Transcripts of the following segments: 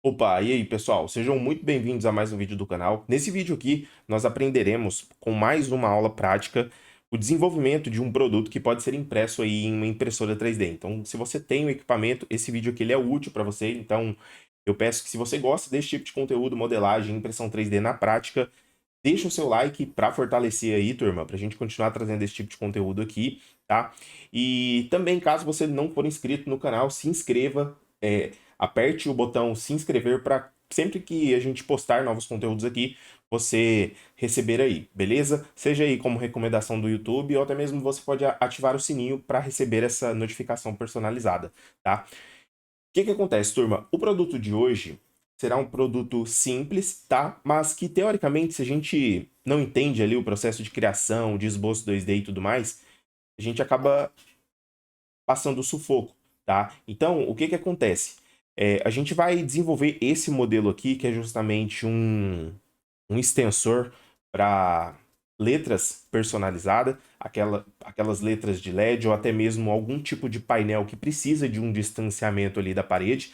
Opa, e aí pessoal, sejam muito bem-vindos a mais um vídeo do canal. Nesse vídeo aqui, nós aprenderemos com mais uma aula prática o desenvolvimento de um produto que pode ser impresso aí em uma impressora 3D. Então, se você tem o equipamento, esse vídeo aqui ele é útil para você. Então, eu peço que se você gosta desse tipo de conteúdo, modelagem, impressão 3D na prática, deixa o seu like para fortalecer aí, turma, para a gente continuar trazendo esse tipo de conteúdo aqui, tá? E também, caso você não for inscrito no canal, se inscreva, aperte o botão se inscrever para sempre que a gente postar novos conteúdos aqui, você receber aí, beleza? Seja aí como recomendação do YouTube ou até mesmo você pode ativar o sininho para receber essa notificação personalizada, tá? O que que acontece, turma? O produto de hoje será um produto simples, tá? Mas que, teoricamente, se a gente não entende ali o processo de criação, de esboço 2D e tudo mais, a gente acaba passando sufoco, tá? Então, o que que acontece? A gente vai desenvolver esse modelo aqui, que é justamente um extensor para letras personalizadas, aquelas letras de LED ou até mesmo algum tipo de painel que precisa de um distanciamento ali da parede,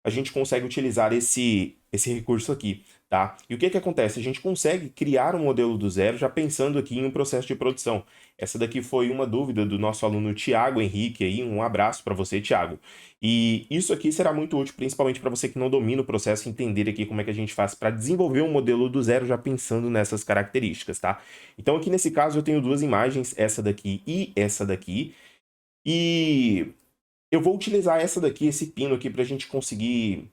a gente consegue utilizar esse recurso aqui, tá? E o que que acontece? A gente consegue criar um modelo do zero já pensando aqui em um processo de produção. Essa daqui foi uma dúvida do nosso aluno Tiago Henrique aí, um abraço para você, Tiago. E isso aqui será muito útil, principalmente para você que não domina o processo, entender aqui como é que a gente faz para desenvolver um modelo do zero já pensando nessas características, tá? Então aqui nesse caso eu tenho duas imagens, essa daqui e essa daqui. E eu vou utilizar essa daqui, esse pino aqui, para a gente conseguir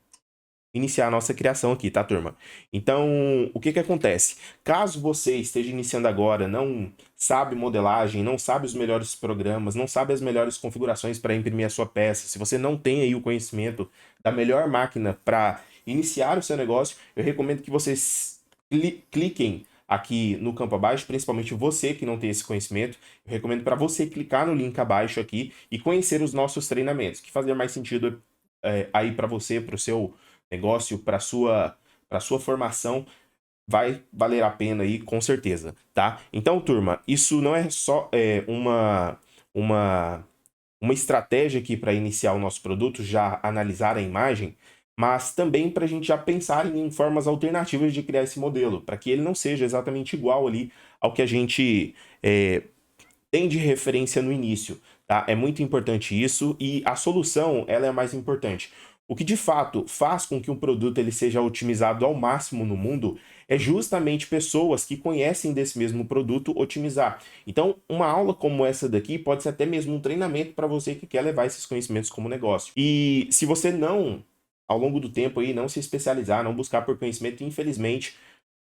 iniciar a nossa criação aqui, tá, turma? Então, o que que acontece? Caso você esteja iniciando agora, não sabe modelagem, não sabe os melhores programas, não sabe as melhores configurações para imprimir a sua peça, se você não tem aí o conhecimento da melhor máquina para iniciar o seu negócio, eu recomendo que vocês cliquem aqui no campo abaixo, principalmente você que não tem esse conhecimento, eu recomendo para você clicar no link abaixo aqui e conhecer os nossos treinamentos, que fazer mais sentido aí para você, para o seu negócio, para sua formação, vai valer a pena aí, com certeza, tá? Então, turma, isso não é só uma, uma estratégia aqui para iniciar o nosso produto, já analisar a imagem, mas também para a gente já pensar em formas alternativas de criar esse modelo, para que ele não seja exatamente igual ali ao que a gente tem de referência no início, tá? É muito importante isso e a solução, ela é a mais importante. O que de fato faz com que um produto ele seja otimizado ao máximo no mundo é justamente pessoas que conhecem desse mesmo produto otimizar. Então, uma aula como essa daqui pode ser até mesmo um treinamento para você que quer levar esses conhecimentos como negócio. E se você não, ao longo do tempo aí, não se especializar, não buscar por conhecimento, infelizmente,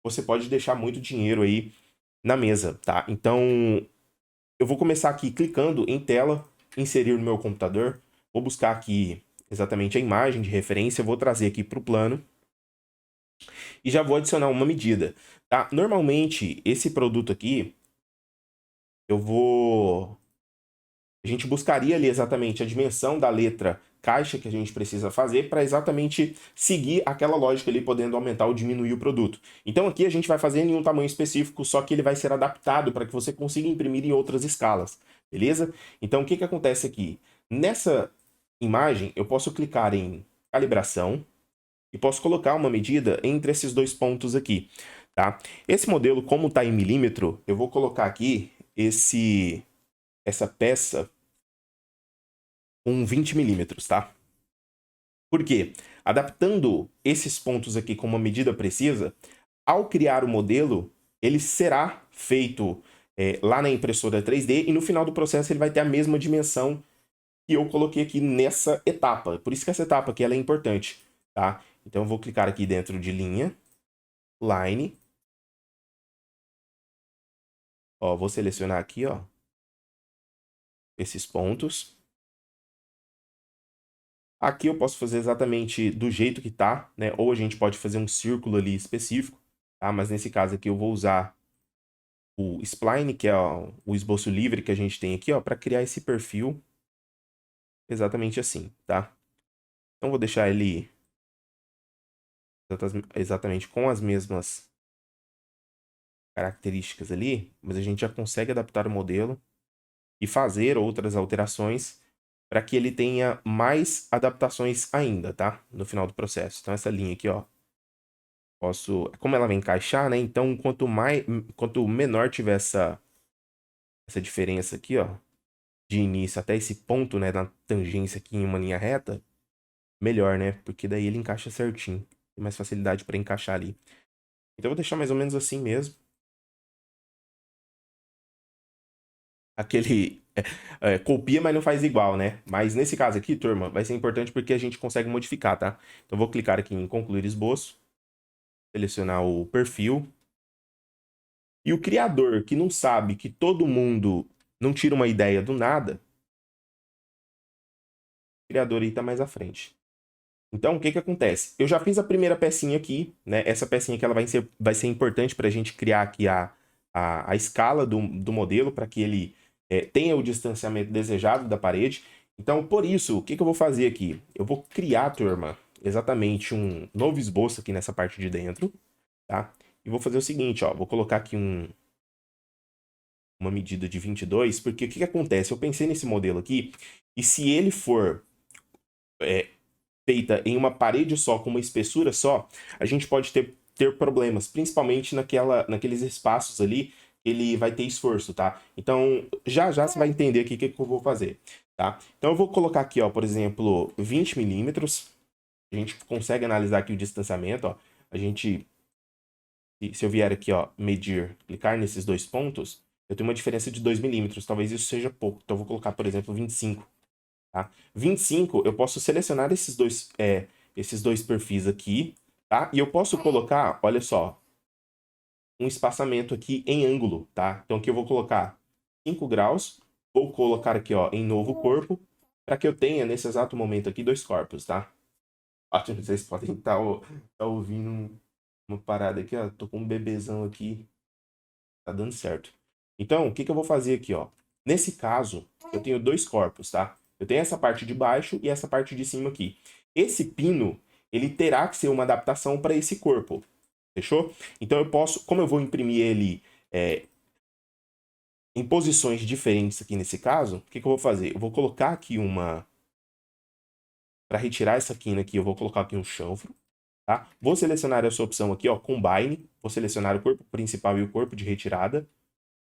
você pode deixar muito dinheiro aí na mesa, tá? Então, eu vou começar aqui clicando em tela, inserir no meu computador. Vou buscar aqui exatamente a imagem de referência, vou trazer aqui para o plano e já vou adicionar uma medida, tá? Normalmente, esse produto aqui, eu vou... A gente buscaria ali exatamente a dimensão da letra caixa que a gente precisa fazer para exatamente seguir aquela lógica ali, podendo aumentar ou diminuir o produto. Então aqui a gente vai fazer em um tamanho específico, só que ele vai ser adaptado para que você consiga imprimir em outras escalas, beleza? Então o que que acontece aqui? Nessa imagem, eu posso clicar em calibração e posso colocar uma medida entre esses dois pontos aqui, tá? Esse modelo, como está em milímetro, eu vou colocar aqui essa peça com 20 milímetros, tá? Por quê? Adaptando esses pontos aqui com uma medida precisa, ao criar o modelo, ele será feito lá na impressora 3D e no final do processo ele vai ter a mesma dimensão que eu coloquei aqui nessa etapa. Por isso que essa etapa aqui ela é importante, tá? Então eu vou clicar aqui dentro de linha, line, ó, vou selecionar aqui, ó, esses pontos. Aqui eu posso fazer exatamente do jeito que tá, né? Ou a gente pode fazer um círculo ali específico, tá? Mas nesse caso aqui eu vou usar o spline, que é ó, o esboço livre que a gente tem aqui, ó, para criar esse perfil exatamente assim, tá? Então vou deixar ele exatamente com as mesmas características ali, mas a gente já consegue adaptar o modelo e fazer outras alterações para que ele tenha mais adaptações ainda, tá? No final do processo. Então essa linha aqui, ó, como ela vai encaixar, né? Então quanto menor tiver essa diferença aqui, ó, de início até esse ponto, né, na tangência aqui em uma linha reta, melhor, né? Porque daí ele encaixa certinho. Tem mais facilidade para encaixar ali. Então eu vou deixar mais ou menos assim mesmo. Aquele copia, mas não faz igual, né? Mas nesse caso aqui, turma, vai ser importante porque a gente consegue modificar, tá? Então eu vou clicar aqui em concluir esboço, selecionar o perfil. E o criador que não sabe que todo mundo não tira uma ideia do nada, o criador aí tá mais à frente. Então, o que que acontece? Eu já fiz a primeira pecinha aqui, né? Essa pecinha aqui ela vai ser importante para a gente criar aqui a escala do modelo, para que ele tenha o distanciamento desejado da parede. Então, por isso, o que que eu vou fazer aqui? Eu vou criar, turma, exatamente um novo esboço aqui nessa parte de dentro, tá? E vou fazer o seguinte, ó, vou colocar aqui uma medida de 22, porque o que que acontece? Eu pensei nesse modelo aqui, e se ele for feita em uma parede só, com uma espessura só, a gente pode ter problemas, principalmente naqueles espaços ali, ele vai ter esforço, tá? Então, já já você vai entender aqui o que eu vou fazer, tá? Então, eu vou colocar aqui, ó, por exemplo, 20 milímetros. A gente consegue analisar aqui o distanciamento, ó. A gente, se eu vier aqui, ó, medir, clicar nesses dois pontos, eu tenho uma diferença de 2 milímetros. Talvez isso seja pouco. Então, eu vou colocar, por exemplo, 25. Tá? 25, eu posso selecionar esses dois perfis aqui, tá? E eu posso colocar, olha só, um espaçamento aqui em ângulo, tá? Então aqui eu vou colocar 5 graus, vou colocar aqui, ó, em novo corpo, para que eu tenha, nesse exato momento aqui, dois corpos, tá? Acho que vocês podem estar ouvindo uma parada aqui, ó. Tô com um bebezão aqui, tá dando certo. Então, o que que eu vou fazer aqui, ó? Nesse caso, eu tenho dois corpos, tá? Eu tenho essa parte de baixo e essa parte de cima aqui. Esse pino, ele terá que ser uma adaptação para esse corpo. Fechou? Então eu posso, como eu vou imprimir ele em posições diferentes aqui nesse caso, o que que eu vou fazer? Eu vou colocar aqui para retirar essa quina aqui, eu vou colocar aqui um chanfro, tá? Vou selecionar essa opção aqui, ó, Combine. Vou selecionar o corpo principal e o corpo de retirada.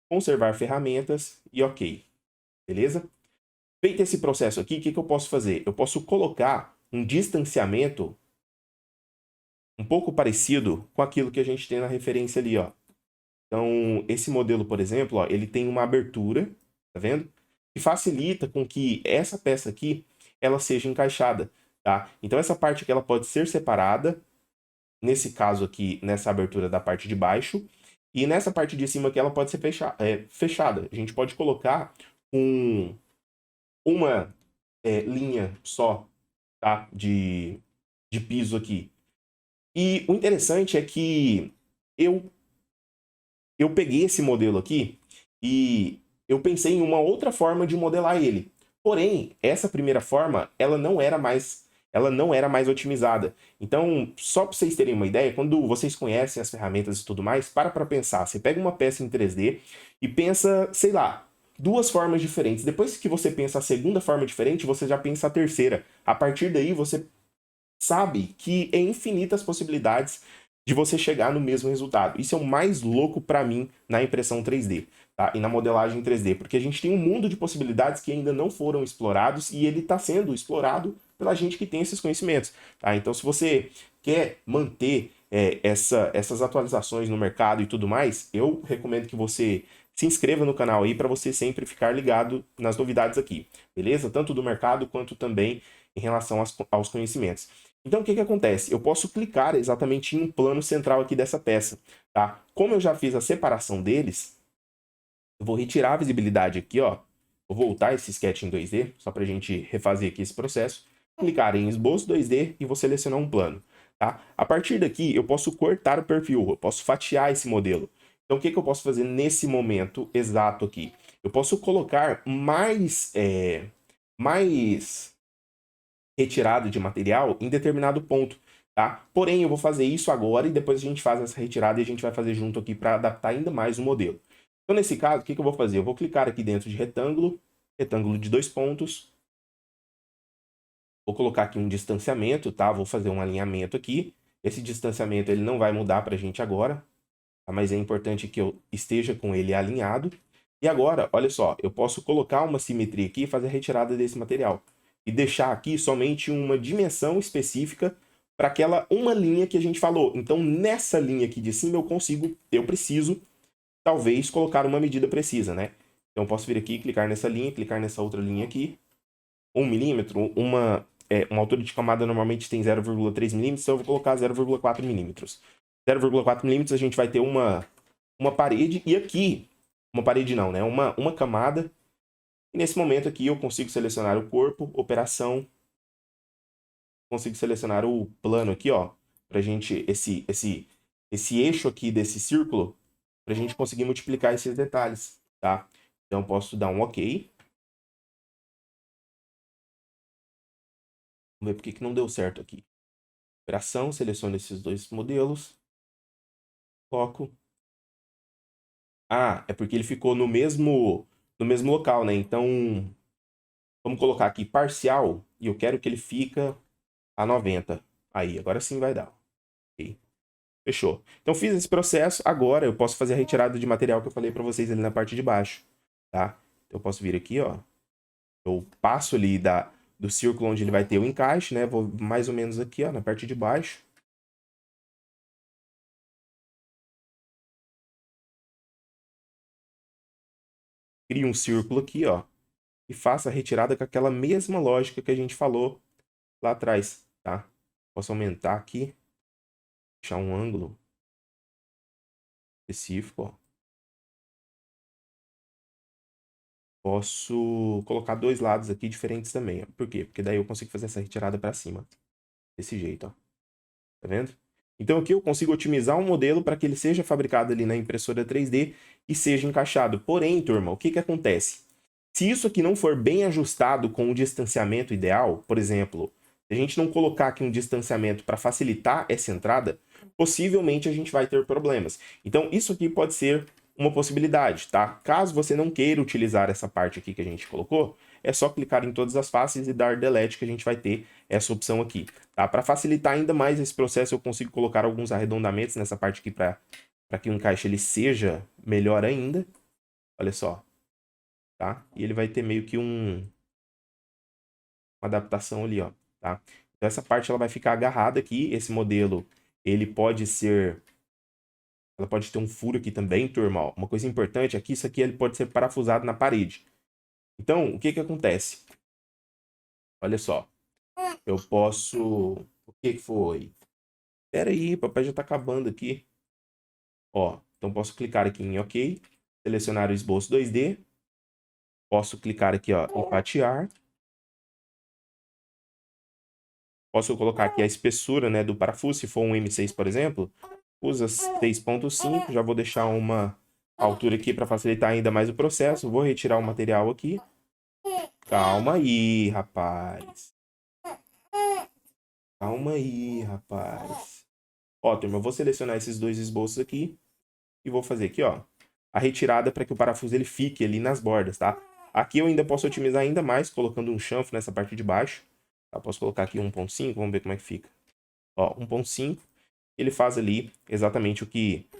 Conservar ferramentas e ok. Beleza? Feito esse processo aqui, o que que eu posso fazer? Eu posso colocar um distanciamento um pouco parecido com aquilo que a gente tem na referência ali, ó. Então, esse modelo, por exemplo, ó, ele tem uma abertura, tá vendo? Que facilita com que essa peça aqui, ela seja encaixada, tá? Então, essa parte aqui, ela pode ser separada, nesse caso aqui, nessa abertura da parte de baixo, e nessa parte de cima aqui, ela pode ser fechada. A gente pode colocar uma linha só, tá? De piso aqui. E o interessante é que eu eu peguei esse modelo aqui e eu pensei em uma outra forma de modelar ele. Porém, essa primeira forma, ela não era mais otimizada. Então, só para vocês terem uma ideia, quando vocês conhecem as ferramentas e tudo mais, para pensar. Você pega uma peça em 3D e pensa, sei lá, duas formas diferentes. Depois que você pensa a segunda forma diferente, você já pensa a terceira. A partir daí, você sabe que é infinitas possibilidades de você chegar no mesmo resultado. Isso é o mais louco para mim na impressão 3D, tá? E na modelagem 3D, porque a gente tem um mundo de possibilidades que ainda não foram explorados e ele está sendo explorado pela gente que tem esses conhecimentos, tá? Então, se você quer manter essas atualizações no mercado e tudo mais, eu recomendo que você se inscreva no canal aí para você sempre ficar ligado nas novidades aqui, beleza? Tanto do mercado quanto também em relação aos conhecimentos. Então, o que que acontece? Eu posso clicar exatamente em um plano central aqui dessa peça, tá? Como eu já fiz a separação deles, eu vou retirar a visibilidade aqui, ó. Vou voltar esse sketch em 2D, só para a gente refazer aqui esse processo. Clicar em esboço 2D e vou selecionar um plano, tá? A partir daqui, eu posso cortar o perfil, eu posso fatiar esse modelo. Então, o que que eu posso fazer nesse momento exato aqui? Eu posso colocar mais retirada de material em determinado ponto, tá? Porém, eu vou fazer isso agora e depois a gente faz essa retirada e a gente vai fazer junto aqui para adaptar ainda mais o modelo. Então, nesse caso, o que que eu vou fazer? Eu vou clicar aqui dentro de retângulo, retângulo de dois pontos, Vou colocar aqui um distanciamento, tá? Vou fazer um alinhamento aqui. Esse distanciamento ele não vai mudar para a gente agora, tá? Mas é importante que eu esteja com ele alinhado. E agora, olha só, eu posso colocar uma simetria aqui e fazer a retirada desse material. E deixar aqui somente uma dimensão específica para aquela uma linha que a gente falou. Então, nessa linha aqui de cima, eu preciso, talvez, colocar uma medida precisa, né? Então, eu posso vir aqui, clicar nessa linha, clicar nessa outra linha aqui. 1 milímetro, uma altura de camada normalmente tem 0,3 milímetros, então eu vou colocar 0,4 milímetros. 0,4 milímetros a gente vai ter uma parede, e aqui, uma parede não, né? Uma camada. E nesse momento aqui eu consigo selecionar o corpo, operação, consigo selecionar o plano aqui, ó, pra gente, esse eixo aqui desse círculo, pra gente conseguir multiplicar esses detalhes, tá? Então eu posso dar um OK. Vamos ver por que não deu certo aqui. Operação, seleciono esses dois modelos. Foco. Ah, é porque ele ficou no mesmo local, né? Então, vamos colocar aqui parcial. E eu quero que ele fica a 90. Aí, agora sim vai dar. Ok. Fechou. Então, fiz esse processo. Agora, eu posso fazer a retirada de material que eu falei para vocês ali na parte de baixo. Tá? Então, eu posso vir aqui, ó. Eu passo ali do círculo onde ele vai ter o encaixe, né? Vou mais ou menos aqui, ó, na parte de baixo. Crio um círculo aqui, ó. E faço a retirada com aquela mesma lógica que a gente falou lá atrás, tá? Posso aumentar aqui. Deixar um ângulo específico, ó. Posso colocar dois lados aqui diferentes também, ó. Por quê? Porque daí eu consigo fazer essa retirada para cima. Desse jeito, ó. Tá vendo? Então aqui eu consigo otimizar um modelo para que ele seja fabricado ali na impressora 3D e seja encaixado. Porém, turma, o que que acontece? Se isso aqui não for bem ajustado com o distanciamento ideal, por exemplo, se a gente não colocar aqui um distanciamento para facilitar essa entrada, possivelmente a gente vai ter problemas. Então isso aqui pode ser uma possibilidade, tá? Caso você não queira utilizar essa parte aqui que a gente colocou, é só clicar em todas as faces e dar delete que a gente vai ter essa opção aqui, tá? Para facilitar ainda mais esse processo, eu consigo colocar alguns arredondamentos nessa parte aqui para que o encaixe ele seja melhor ainda. Olha só, tá? E ele vai ter meio que uma adaptação ali, ó, tá? Então essa parte ela vai ficar agarrada aqui, esse modelo, ele pode ser... Ela pode ter um furo aqui também, turma, ó. Uma coisa importante é que isso aqui ele pode ser parafusado na parede. Então, o que que acontece? Olha só. Eu posso... O que que foi? Espera aí, papai já tá acabando aqui. Ó, então posso clicar aqui em OK, selecionar o esboço 2D. Posso clicar aqui, ó, em fatiar. Posso colocar aqui a espessura, né, do parafuso, se for um M6, por exemplo. Usa 6.5, já vou deixar uma altura aqui para facilitar ainda mais o processo. Vou retirar o material aqui. Calma aí, rapaz. Calma aí, rapaz. Ó, turma, eu vou selecionar esses dois esboços aqui e vou fazer aqui, ó, a retirada para que o parafuso ele fique ali nas bordas, tá? Aqui eu ainda posso otimizar ainda mais colocando um chanfro nessa parte de baixo. Tá? Posso colocar aqui 1.5, vamos ver como é que fica. Ó, 1.5, ele faz ali exatamente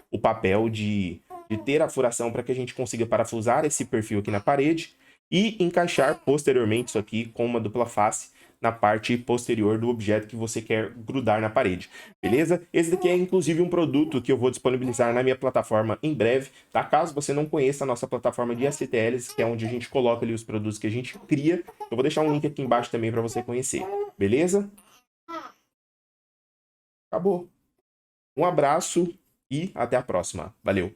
o papel de ter a furação para que a gente consiga parafusar esse perfil aqui na parede e encaixar posteriormente isso aqui com uma dupla face na parte posterior do objeto que você quer grudar na parede, beleza? Esse daqui é inclusive um produto que eu vou disponibilizar na minha plataforma em breve, tá? Caso você não conheça a nossa plataforma de STLs, que é onde a gente coloca ali os produtos que a gente cria, eu vou deixar um link aqui embaixo também para você conhecer, beleza? Acabou. Um abraço e até a próxima. Valeu!